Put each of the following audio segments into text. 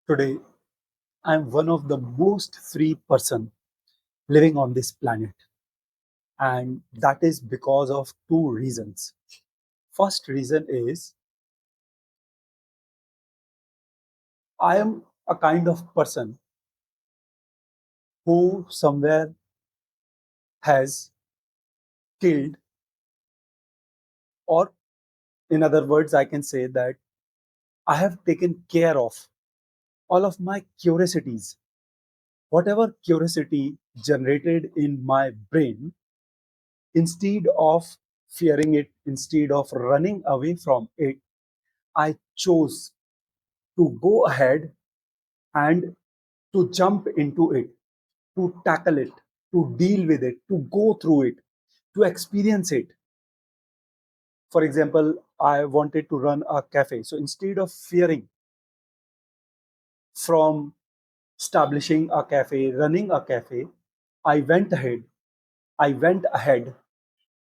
Today, I'm one of the most free person living on this planet. And that is because of two reasons. First reason is I am a kind of person who somewhere has killed, or in other words, I can say that I have taken care of all of my curiosities. Whatever curiosity generated in my brain, instead of fearing it, instead of running away from it, I chose to go ahead and to jump into it, to tackle it, to deal with it, to go through it, to experience it. For example, I wanted to run a cafe. So instead of fearing from establishing a cafe, running a cafe, I went ahead,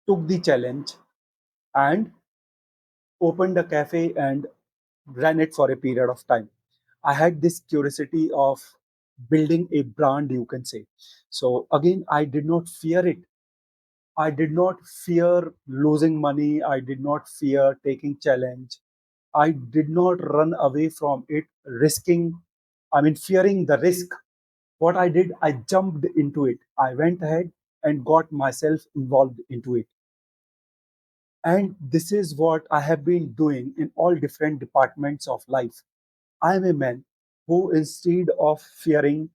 took the challenge and opened a cafe and ran it for a period of time. I had this curiosity of building a brand, you can say. So again, I did not fear it. I did not fear losing money. I did not fear taking challenge. I did not run away from it, fearing the risk. What I did, I jumped into it. I went ahead and got myself involved into it. And this is what I have been doing in all different departments of life. I am a man who, instead of fearing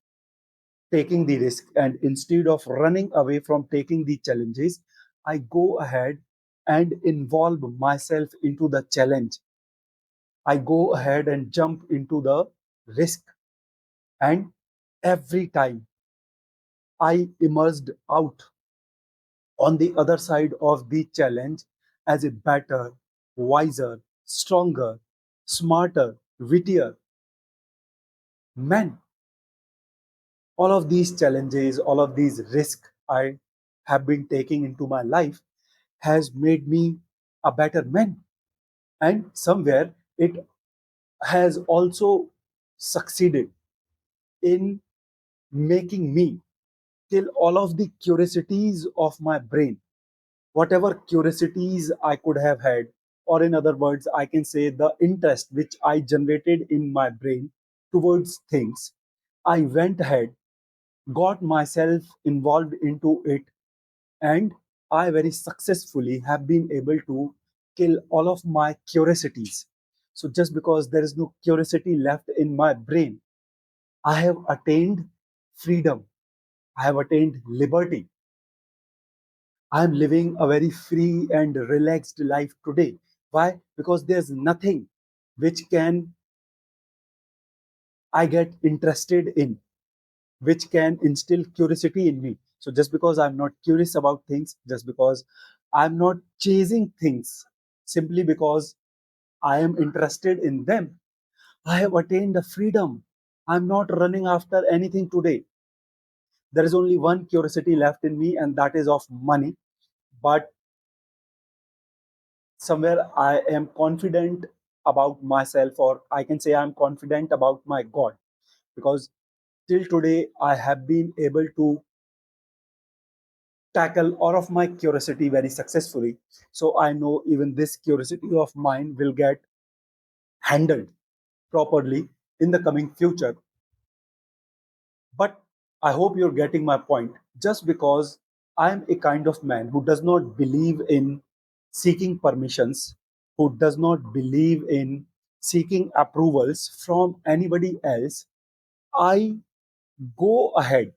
taking the risk and instead of running away from taking the challenges, I go ahead and involve myself into the challenge. I go ahead and jump into the risk. And every time I emerged out on the other side of the challenge as a better, wiser, stronger, smarter, wittier man. All of these challenges, all of these risks I have been taking into my life has made me a better man. And somewhere it has also succeeded in making me kill all of the curiosities of my brain. Whatever curiosities I could have had, or in other words, I can say the interest which I generated in my brain towards things, I went ahead, got myself involved into it, and I very successfully have been able to kill all of my curiosities. So just because there is no curiosity left in my brain, I have attained freedom. I have attained liberty. I am living a very free and relaxed life today. Why? Because there's nothing which can I get interested in, which can instill curiosity in me. So just because I'm not curious about things, just because I'm not chasing things, simply because I am interested in them, I have attained the freedom. I'm not running after anything today. There is only one curiosity left in me, and that is of money. But somewhere I am confident about myself, or I can say I'm confident about my God, because till today I have been able to tackle all of my curiosity very successfully. So I know even this curiosity of mine will get handled properly in the coming future. But I hope you're getting my point. Just because I'm a kind of man who does not believe in seeking permissions, who does not believe in seeking approvals from anybody else, I go ahead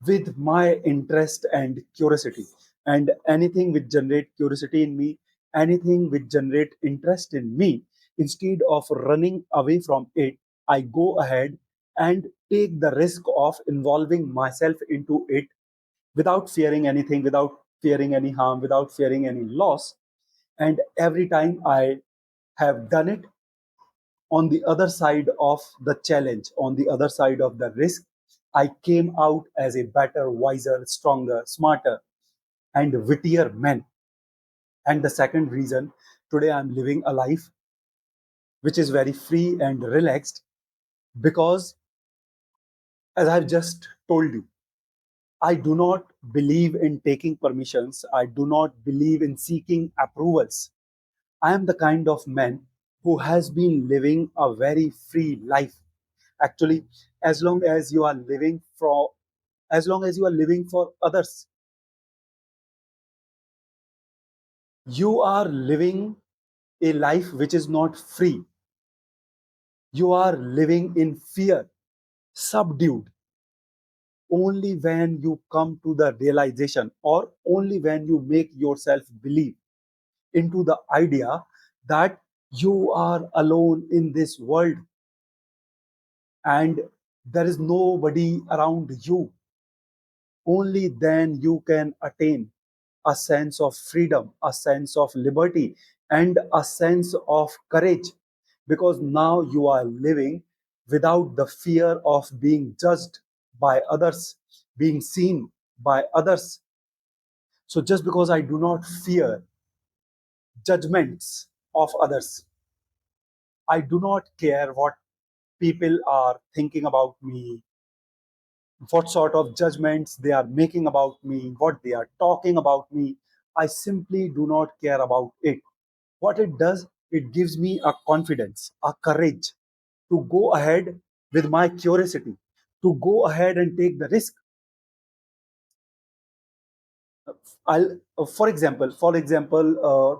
with my interest and curiosity. And anything which generate curiosity in me, anything which generate interest in me, instead of running away from it, I go ahead and take the risk of involving myself into it without fearing anything, without fearing any harm, without fearing any loss. And every time I have done it, on the other side of the challenge, on the other side of the risk, I came out as a better, wiser, stronger, smarter, and wittier man. And the second reason, today I'm living a life which is very free and relaxed, Because, as I've just told you, I do not believe in taking permissions. I do not believe in seeking approvals. I am the kind of man who has been living a very free life. Actually, as long as you are living for as long as you are living for others, you are living a life which is not free. You are living in fear, subdued. Only when you come to the realization, or only when you make yourself believe into the idea that you are alone in this world and there is nobody around you, only then you can attain a sense of freedom, a sense of liberty, and a sense of courage, because now you are living without the fear of being judged by others, being seen by others. So, just because I do not fear judgments of others, I do not care what people are thinking about me, what sort of judgments they are making about me, what they are talking about me. I simply do not care about it. What it does, it gives me a confidence, a courage to go ahead with my curiosity, to go ahead and take the risk.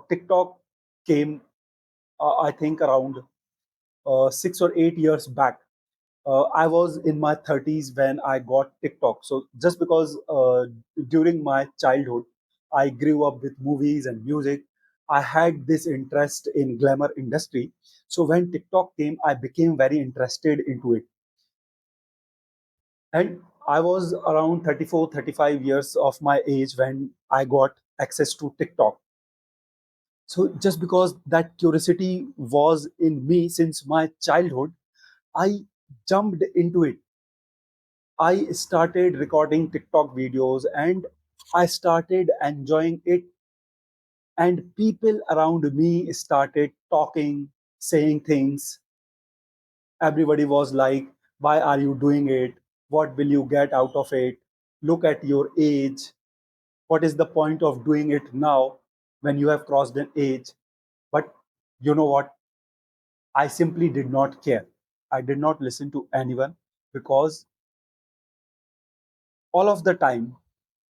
TikTok came, I think, around 6 or 8 years back. I was in my 30s when I got TikTok. So just because during my childhood I grew up with movies and music, I had this interest in glamour industry. So when TikTok came, I became very interested into it. And I was around 34, 35 years of my age when I got access to TikTok. So just because that curiosity was in me since my childhood, I jumped into it. I started recording TikTok videos and I started enjoying it. And people around me started talking, saying things. Everybody was like, why are you doing it? What will you get out of it? Look at your age. What is the point of doing it now when you have crossed an age? But you know what? I simply did not care. I did not listen to anyone because all of the time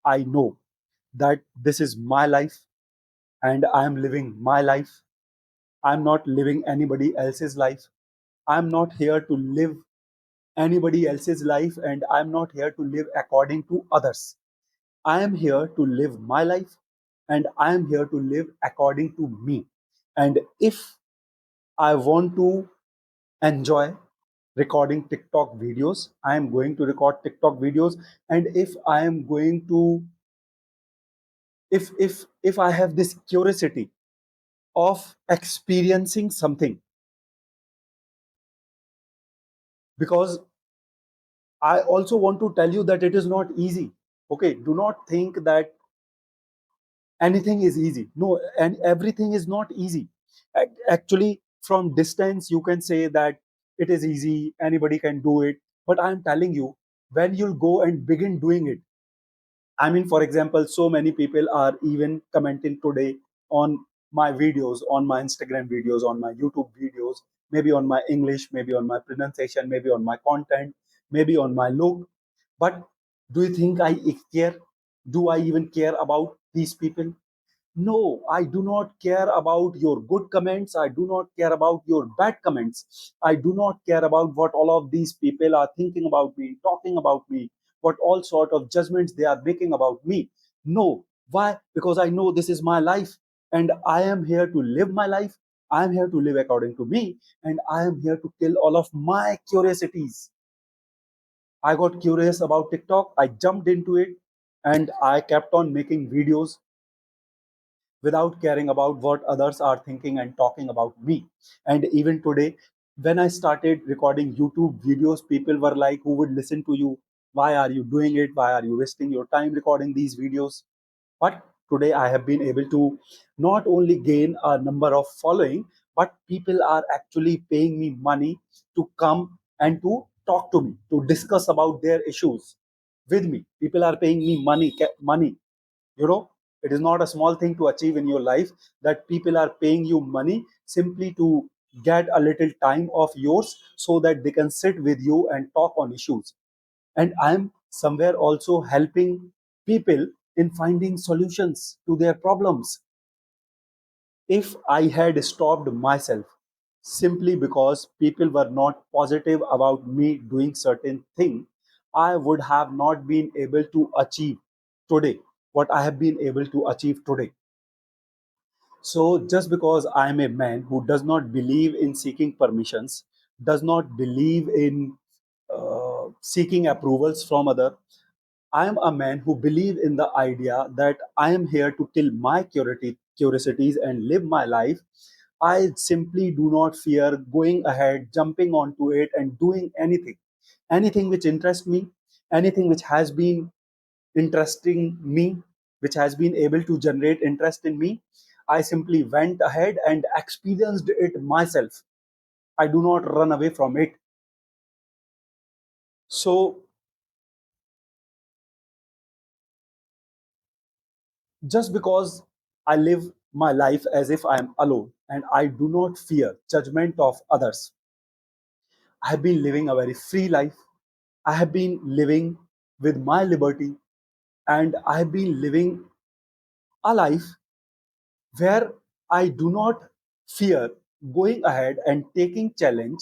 I know that this is my life and I am living my life. I'm not living anybody else's life. I'm not here to live anybody else's life and I'm not here to live according to others. I am here to live my life and I am here to live according to me. And if I want to enjoy recording TikTok videos, I am going to record TikTok videos. And if I am going to, if I have this curiosity of experiencing something, because I also want to tell you that it is not easy. Okay, do not think that anything is easy. No, and everything is not easy. Actually, from distance, you can say that it is easy, anybody can do it. But I'm telling you, when you'll go and begin doing it, I mean, for example, so many people are even commenting today on my videos, on my Instagram videos, on my YouTube videos, maybe on my English, maybe on my pronunciation, maybe on my content, maybe on my look. But do you think I care? Do I even care about these people? No, I do not care about your good comments. I do not care about your bad comments. I do not care about what all of these people are thinking about me, talking about me, what all sort of judgments they are making about me. No. Why? Because I know this is my life and I am here to live my life. I am here to live according to me and I am here to kill all of my curiosities. I got curious about TikTok. I jumped into it and I kept on making videos without caring about what others are thinking and talking about me. And even today, when I started recording YouTube videos, people were like, who would listen to you? Why are you doing it? Why are you wasting your time recording these videos? But today I have been able to not only gain a number of following, but people are actually paying me money to come and to talk to me, to discuss about their issues with me. People are paying me money. You know, it is not a small thing to achieve in your life, that people are paying you money simply to get a little time of yours so that they can sit with you and talk on issues. And I'm somewhere also helping people in finding solutions to their problems. If I had stopped myself simply because people were not positive about me doing certain thing, I would have not been able to achieve today what I have been able to achieve today. So just because I am a man who does not believe in seeking permissions, does not believe in seeking approvals from other, I am a man who believes in the idea that I am here to kill my curiosities and live my life. I simply do not fear going ahead, jumping onto it, and doing anything which interests me, anything which has been interesting me, which has been able to generate interest in me. I simply went ahead and experienced it myself. I do not run away from it. So just because I live my life as if I am alone and I do not fear judgment of others, I have been living a very free life. I have been living with my liberty, and I have been living a life where I do not fear going ahead and taking challenge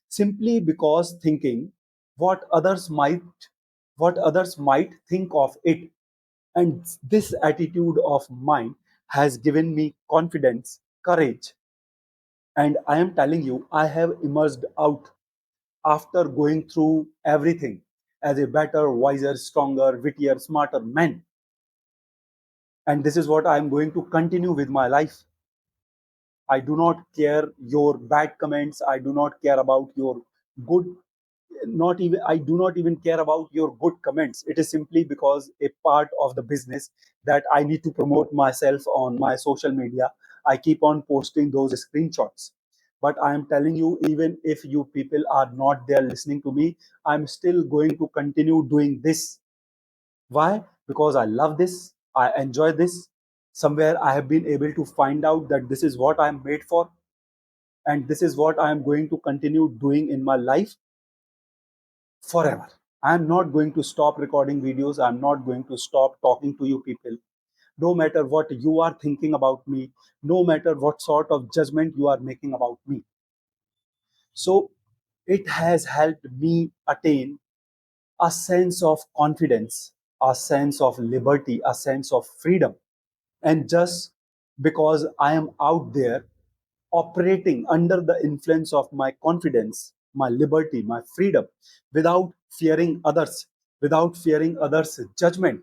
simply because thinking what others might what others might think of it. And this attitude of mine has given me confidence, courage, and I am telling you, I have emerged out after going through everything as a better, wiser, stronger, wittier, smarter man. And this is what I am going to continue with my life. I do not care your bad comments. I do not care about your good, not even, I do not even care about your good comments. It is simply because a part of the business that I need to promote myself on my social media. I keep on posting those screenshots. But I am telling you, even if you people are not there listening to me, I'm still going to continue doing this. Why? Because I love this. I enjoy this. Somewhere I have been able to find out that this is what I'm made for, and this is what I am going to continue doing in my life forever. I'm not going to stop recording videos. I'm not going to stop talking to you people. No matter what you are thinking about me, no matter what sort of judgment you are making about me. So it has helped me attain a sense of confidence, a sense of liberty, a sense of freedom. And just because I am out there operating under the influence of my confidence, my liberty, my freedom, without fearing others, without fearing others' judgment,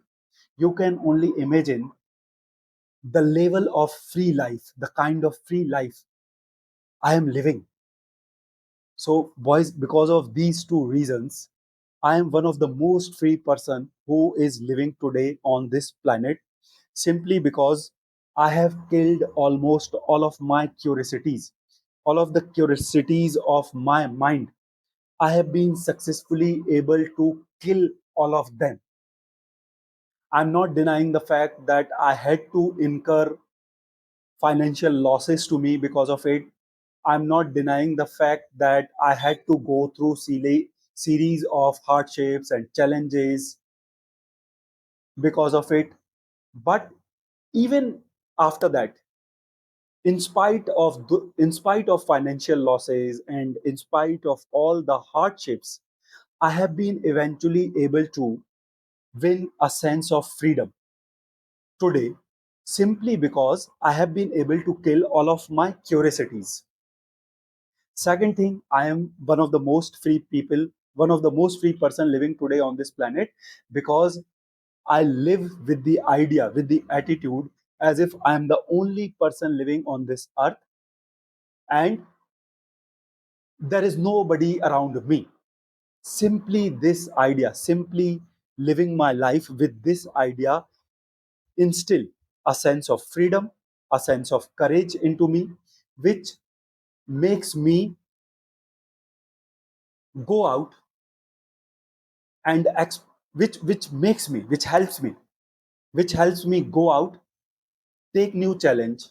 you can only imagine the level of free life, the kind of free life I am living. So, boys, because of these two reasons, I am one of the most free person who is living today on this planet, simply because I have killed almost all of my curiosities, all of the curiosities of my mind. I have been successfully able to kill all of them. I'm not denying the fact that I had to incur financial losses to me because of it. I'm not denying the fact that I had to go through series of hardships and challenges because of it. But even after that, in spite of financial losses and in spite of all the hardships, I have been eventually able to win a sense of freedom today, simply because I have been able to kill all of my curiosities. Second thing, I am one of the most free people, one of the most free person living today on this planet, because I live with the idea, with the attitude, as if I am the only person living on this earth, and there is nobody around me. Simply this idea, simply living my life with this idea, instill a sense of freedom, a sense of courage into me, which makes me go out and which helps me go out, take new challenge,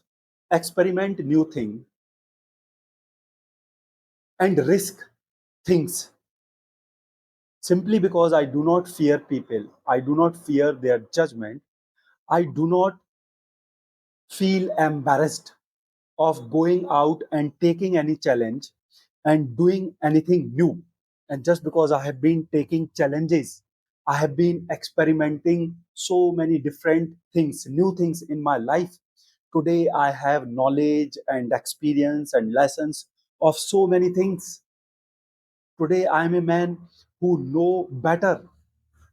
experiment new thing, and risk things, simply because I do not fear people, I do not fear their judgment, I do not feel embarrassed of going out and taking any challenge and doing anything new. And just because I have been taking challenges, I have been experimenting so many different things, new things in my life. Today, I have knowledge and experience and lessons of so many things. Today, I am a man who know better,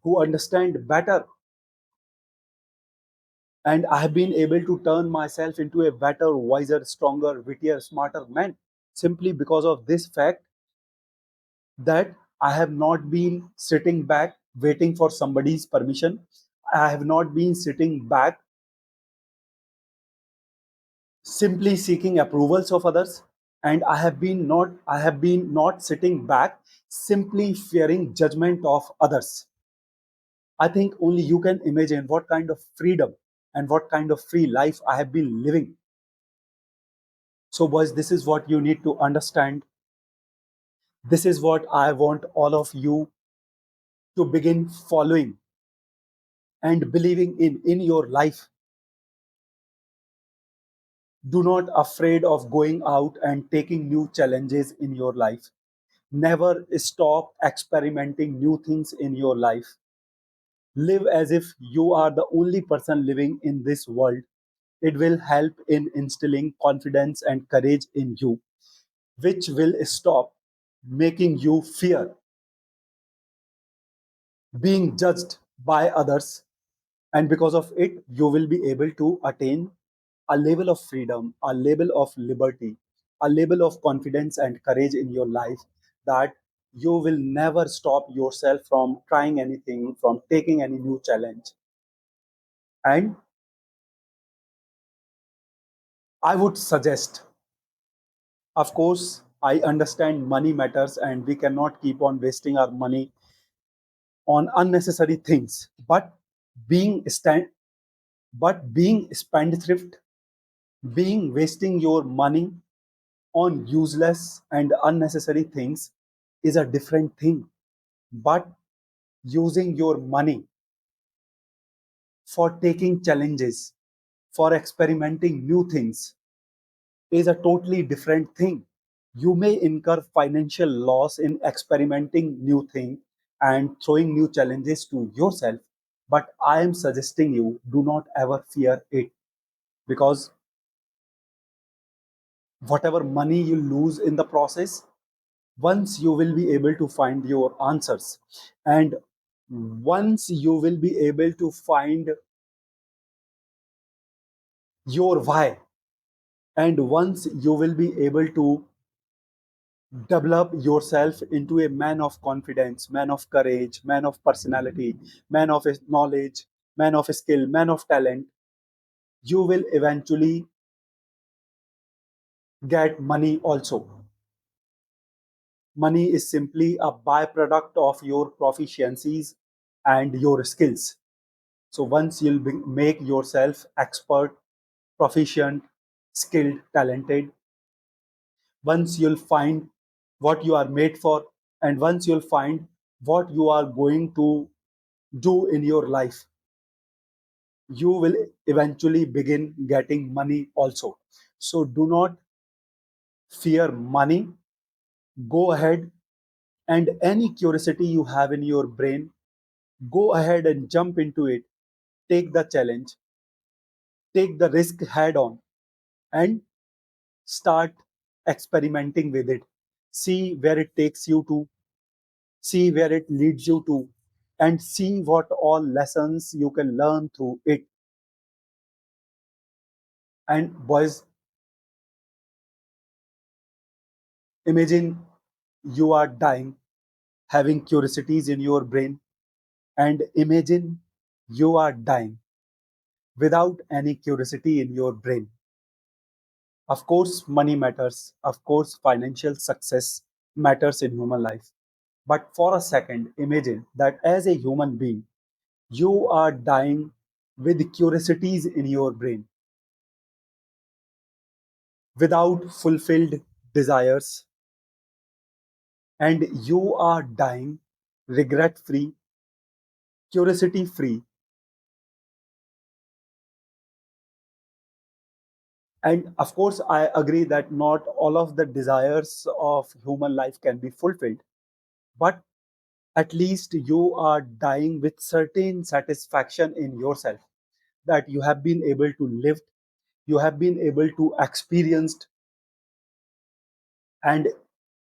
who understand better, and I have been able to turn myself into a better, wiser, stronger, wittier, smarter man simply because of this fact that I have not been sitting back waiting for somebody's permission. I have not been sitting back simply seeking approvals of others. And I have been not sitting back simply fearing judgment of others. I think only you can imagine what kind of freedom and what kind of free life I have been living. So, boys, this is what you need to understand. This is what I want all of you to begin following and believing in your life. Do not afraid of going out and taking new challenges in your life. Never stop experimenting new things in your life. Live as if you are the only person living in this world. It will help in instilling confidence and courage in you, which will stop making you fear being judged by others. And because of it, you will be able to attain a level of freedom, a level of liberty, a level of confidence and courage in your life, that you will never stop yourself from trying anything, from taking any new challenge. And I would suggest, of course, I understand money matters and we cannot keep on wasting our money on unnecessary things. Being stand, being spendthrift, being wasting your money on useless and unnecessary things is a different thing. But using your money for taking challenges, for experimenting new things, is a totally different thing. You may incur financial loss in experimenting new things and throwing new challenges to yourself, but I am suggesting you do not ever fear it, because whatever money you lose in the process, once you will be able to find your answers, and once you will be able to find your why, and once you will be able to develop yourself into a man of confidence, man of courage, man of personality, man of knowledge, man of skill, man of talent, you will eventually get money also. Money is simply a byproduct of your proficiencies and your skills. So once make yourself expert, proficient, skilled, talented, once you'll find what you are made for, and once you'll find what you are going to do in your life, you will eventually begin getting money also. So do not fear money. Go ahead, and any curiosity you have in your brain, go ahead and jump into it. Take the challenge, take the risk head on, and start experimenting with it. See where it takes you to, see where it leads you to, and see what all lessons you can learn through it. And boys, imagine you are dying, having curiosities in your brain, and imagine you are dying without any curiosity in your brain. Of course, money matters. Of course, financial success matters in human life. But for a second, imagine that as a human being, you are dying with curiosities in your brain, without fulfilled desires, and you are dying regret free, curiosity free. And of course, I agree that not all of the desires of human life can be fulfilled, but at least you are dying with certain satisfaction in yourself, that you have been able to live, you have been able to experience, and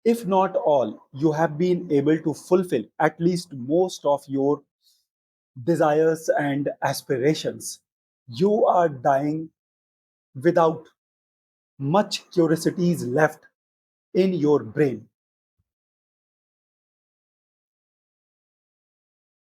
if not all, you have been able to fulfill at least most of your desires and aspirations. You are dying without much curiosities left in your brain.